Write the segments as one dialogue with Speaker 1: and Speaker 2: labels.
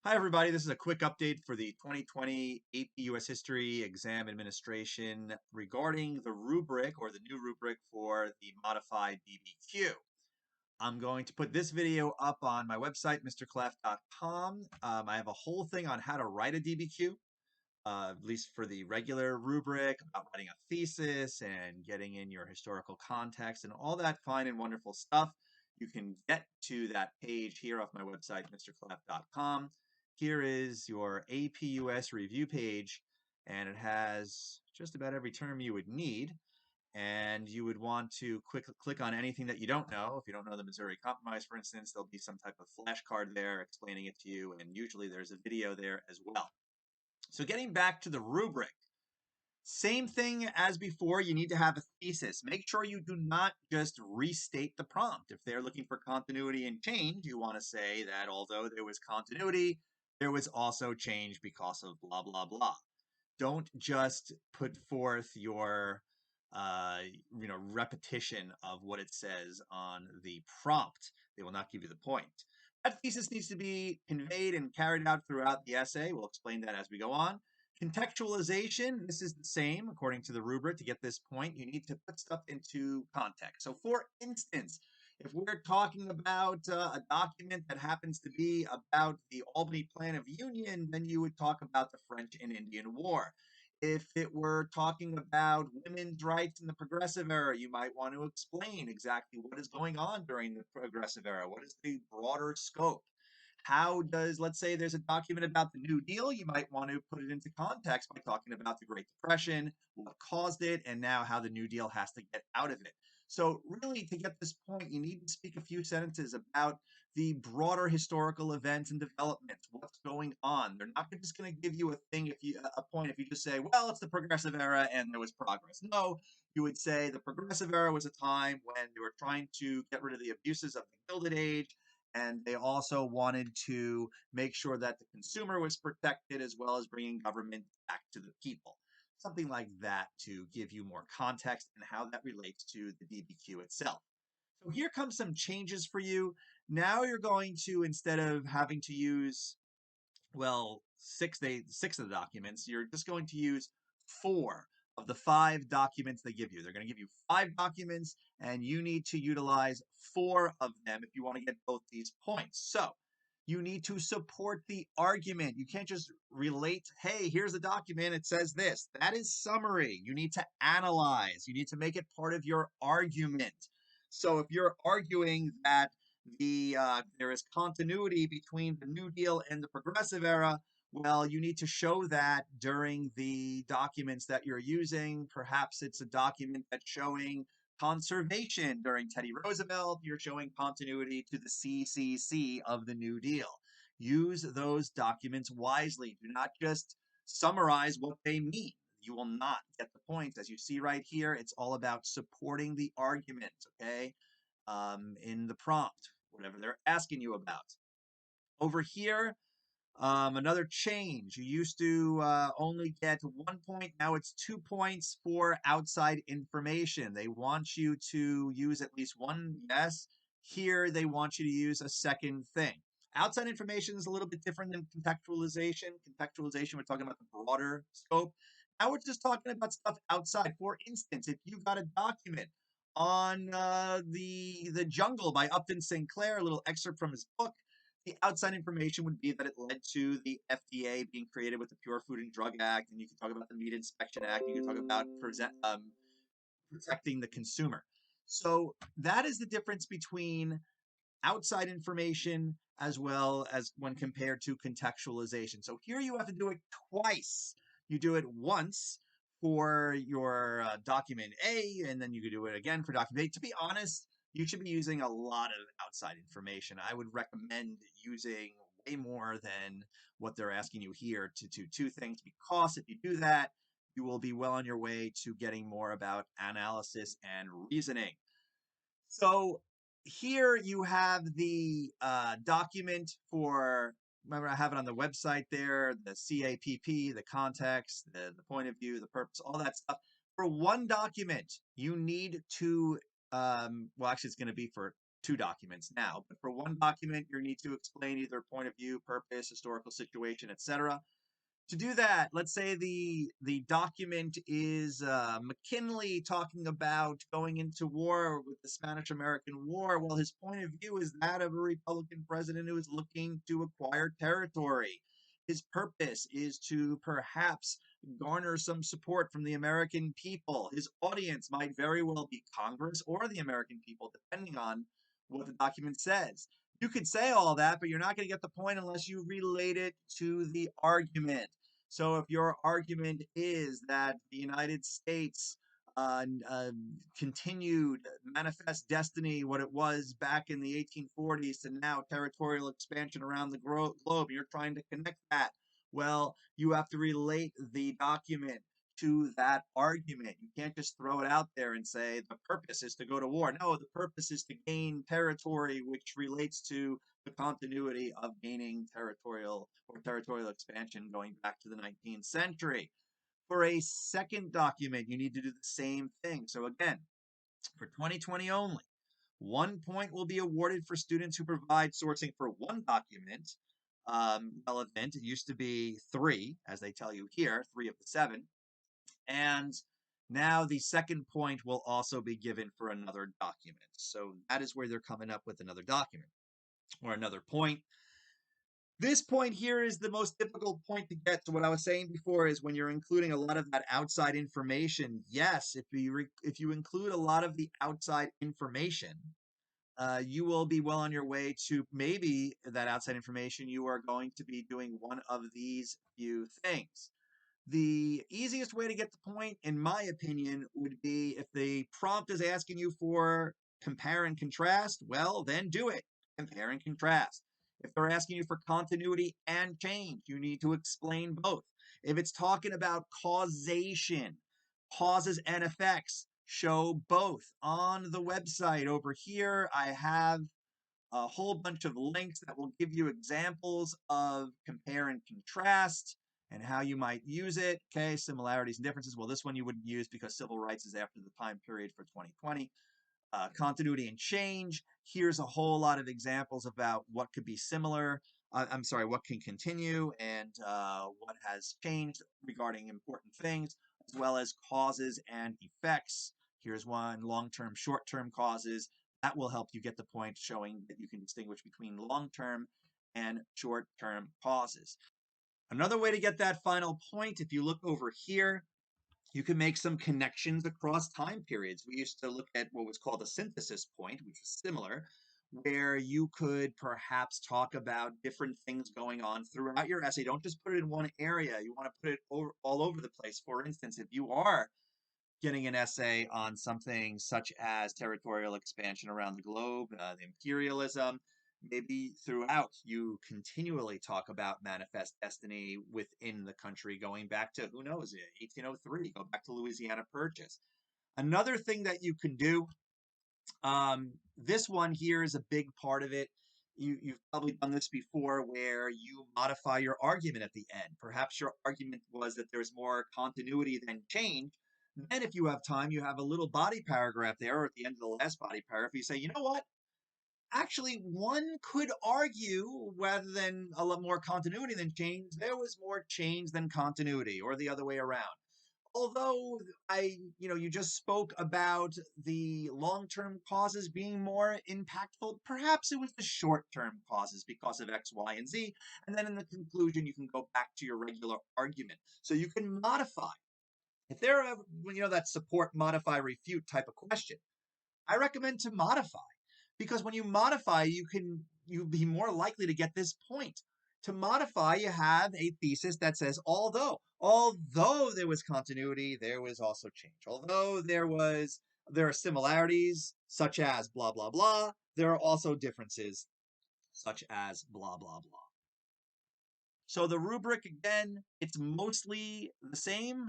Speaker 1: Hi, everybody. This is a quick update for the 2020 AP US History Exam Administration regarding the rubric or the new rubric for the modified DBQ. I'm going to put this video up on my website, mrklaff.com. I have a whole thing on how to write a DBQ, at least for the regular rubric, about writing a thesis and getting in your historical context and all that fine and wonderful stuff. You can get to that page here off my website, mrklaff.com. Here is your APUS review page, and it has just about every term you would need. And you would want to click on anything that you don't know. If you don't know the Missouri Compromise, for instance, there'll be some type of flashcard there explaining it to you, and usually there's a video there as well. So getting back to the rubric, same thing as before, you need to have a thesis. Make sure you do not just restate the prompt. If they're looking for continuity and change, you want to say that although there was continuity, there was also change because of blah, blah, blah. Don't just put forth your repetition of what it says on the prompt. They will not give you the point. That thesis needs to be conveyed and carried out throughout the essay. We'll explain that as we go on. Contextualization, this is the same according to the rubric. To get this point, you need to put stuff into context. So for instance, if we're talking about a document that happens to be about the Albany Plan of Union, then you would talk about the French and Indian War. If it were talking about women's rights in the Progressive Era, you might want to explain exactly what is going on during the Progressive Era. What is the broader scope? How does, let's say there's a document about the New Deal, you might want to put it into context by talking about the Great Depression, what caused it, and now how the New Deal has to get out of it. So really, to get this point, you need to speak a few sentences about the broader historical events and developments, what's going on. They're not just going to give you a point if you just say, well, it's the Progressive Era and there was progress. No, you would say the Progressive Era was a time when they were trying to get rid of the abuses of the Gilded Age, and they also wanted to make sure that the consumer was protected as well as bringing government back to the people. Something like that to give you more context and how that relates to the DBQ itself. So here comes some changes for you. Now you're going to, instead of having to use, well, six of the documents, you're just going to use 4 of the 5 documents they give you. They're going to give you 5 documents, and you need to utilize 4 of them if you want to get both these points. So you need to support the argument. You can't just relate, hey, here's a document, it says this. That is summary. You need to analyze. You need to make it part of your argument. So if you're arguing that there is continuity between the New Deal and the Progressive Era, well, you need to show that during the documents that you're using. Perhaps it's a document that's showing conservation during Teddy Roosevelt. You're showing continuity to the CCC of the New Deal. Use those documents wisely. Do not just summarize what they mean. You will not get the point. As you see right here, it's all about supporting the argument, okay? In the prompt, whatever they're asking you about. Over here, another change. You used to only get 1 point. Now it's 2 points for outside information. They want you to use at least one yes. Here, they want you to use a second thing. Outside information is a little bit different than contextualization. Contextualization, we're talking about the broader scope. Now we're just talking about stuff outside. For instance, if you got a document on the Jungle by Upton Sinclair, a little excerpt from his book, the outside information would be that it led to the FDA being created with the Pure Food and Drug Act, and you can talk about the Meat Inspection Act. You can talk about protecting the consumer. So that is the difference between outside information as well as when compared to contextualization. So here you have to do it twice. You do it once for your document A, and then you could do it again for document A. To be honest, you should be using a lot of outside information. I would recommend using way more than what they're asking you here to do 2 things, because if you do that, you will be well on your way to getting more about analysis and reasoning. So here you have the document for, remember I have it on the website there, the CAPP, the context, the point of view, the purpose, all that stuff. For one document, you need to, well, actually it's going to be for 2 documents now. But for one document, you need to explain either point of view, purpose, historical situation, etc. To do that, let's say the document is McKinley talking about going into war with the Spanish-American War. Well, his point of view is that of a Republican president who is looking to acquire territory. His purpose is to perhaps garner some support from the American people. His audience might very well be Congress or the American people, depending on what the document says. You could say all that, but you're not going to get the point unless you relate it to the argument. So if your argument is that the United States continued manifest destiny, what it was back in the 1840s to now territorial expansion around the globe, you're trying to connect that. Well, you have to relate the document to that argument. You can't just throw it out there and say the purpose is to go to war. No, the purpose is to gain territory, which relates to the continuity of gaining territorial expansion going back to the 19th century. For a second document, you need to do the same thing. So again, for 2020 only, 1 point will be awarded for students who provide sourcing for one document relevant. It used to be 3, as they tell you here, 3 of the 7. And now the second point will also be given for another document. So that is where they're coming up with another document or another point. This point here is the most difficult point to get to. What I was saying before is when you're including a lot of that outside information. Yes, if you include a lot of the outside information, you will be well on your way to maybe that outside information. You are going to be doing one of these few things. The easiest way to get the point, in my opinion, would be if the prompt is asking you for compare and contrast, well, then do it. Compare and contrast. If they're asking you for continuity and change, you need to explain both. If it's talking about causation, causes and effects, show both. On the website over here, I have a whole bunch of links that will give you examples of compare and contrast and how you might use it. Okay, similarities and differences. Well, this one you wouldn't use because civil rights is after the time period for 2020. Continuity and change. Here's a whole lot of examples about what could be similar. I'm sorry, what can continue and what has changed regarding important things, as well as causes and effects. Here's one, long-term, short-term causes. That will help you get the point, showing that you can distinguish between long-term and short-term causes. Another way to get that final point, if you look over here, you can make some connections across time periods. We used to look at what was called a synthesis point, which was similar, where you could perhaps talk about different things going on throughout your essay. Don't just put it in one area. You want to put it all over the place. For instance, if you are getting an essay on something such as territorial expansion around the globe, imperialism, maybe throughout you continually talk about manifest destiny within the country, going back to, who knows, 1803, go back to Louisiana Purchase. Another thing that you can do, this one here is a big part of it. You've probably done this before where you modify your argument at the end. Perhaps your argument was that there's more continuity than change. Then if you have time, you have a little body paragraph there, or at the end of the last body paragraph, you say, you know what? Actually, one could argue rather than a lot more continuity than change, there was more change than continuity, or the other way around. Although you just spoke about the long-term causes being more impactful, perhaps it was the short-term causes because of X, Y, and Z. And then in the conclusion, you can go back to your regular argument. So you can modify. If there are, that support, modify, refute type of question, I recommend to modify, because when you modify, you be more likely to get this point. To modify, you have a thesis that says, although there was continuity, there was also change. Although there are similarities, such as blah, blah, blah, there are also differences, such as blah, blah, blah. So the rubric, again, it's mostly the same,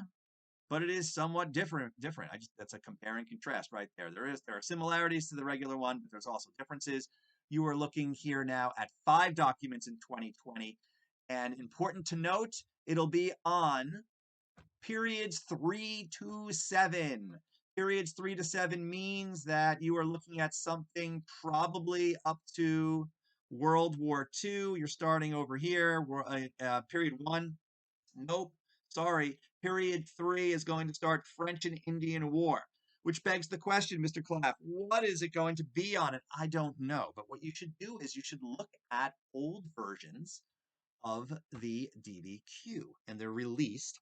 Speaker 1: but it is somewhat different. That's a compare and contrast right there. There are similarities to the regular one, but there's also differences. You are looking here now at 5 documents in 2020, and important to note, it'll be on periods 3 to 7. Periods 3 to 7 means that you are looking at something probably up to World War II. You're starting over here. Period 1, nope, sorry. Period 3 is going to start French and Indian War, which begs the question, Mr. Klaff, what is it going to be on it? I don't know. But what you should do is you should look at old versions of the DBQ, and they're released.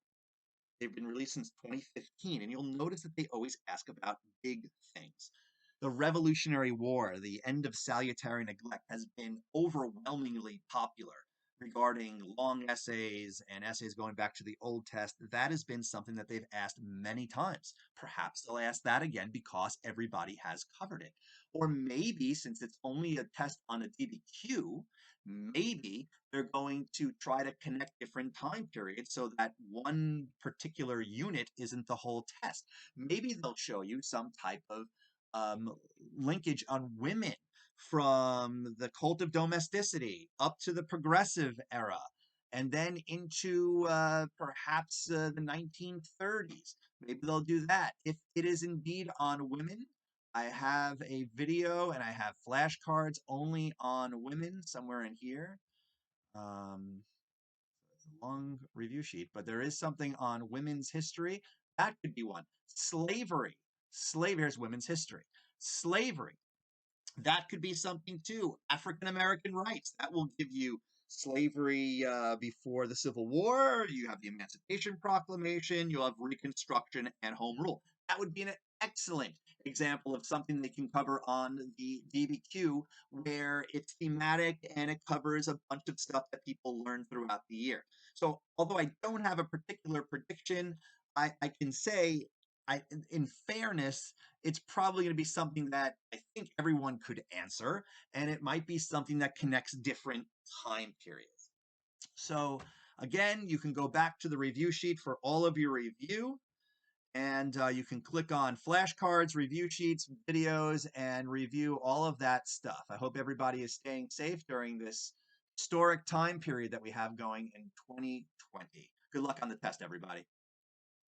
Speaker 1: They've been released since 2015, and you'll notice that they always ask about big things. The Revolutionary War, the end of salutary neglect, has been overwhelmingly popular regarding long essays and essays going back to the Old Test. That has been something that they've asked many times. Perhaps they'll ask that again because everybody has covered it. Or maybe, since it's only a test on a DBQ, maybe they're going to try to connect different time periods so that one particular unit isn't the whole test. Maybe they'll show you some type of um, linkage on women from the cult of domesticity up to the progressive era, and then into perhaps the 1930s. Maybe they'll do that. If it is indeed on women, I have a video and I have flashcards only on women somewhere in here. It's a long review sheet, but there is something on women's history. That could be one. Slavery. Here's women's history. Slavery. That could be something too. African American rights. That will give you slavery before the Civil War. You have the Emancipation Proclamation. You'll have Reconstruction and Home Rule. That would be an excellent example of something they can cover on the DBQ, where it's thematic and it covers a bunch of stuff that people learn throughout the year. So, although I don't have a particular prediction, I can say, in fairness, it's probably going to be something that I think everyone could answer, and it might be something that connects different time periods. So again, you can go back to the review sheet for all of your review, and you can click on flashcards, review sheets, videos, and review all of that stuff. I hope everybody is staying safe during this historic time period that we have going in 2020. Good luck on the test, everybody.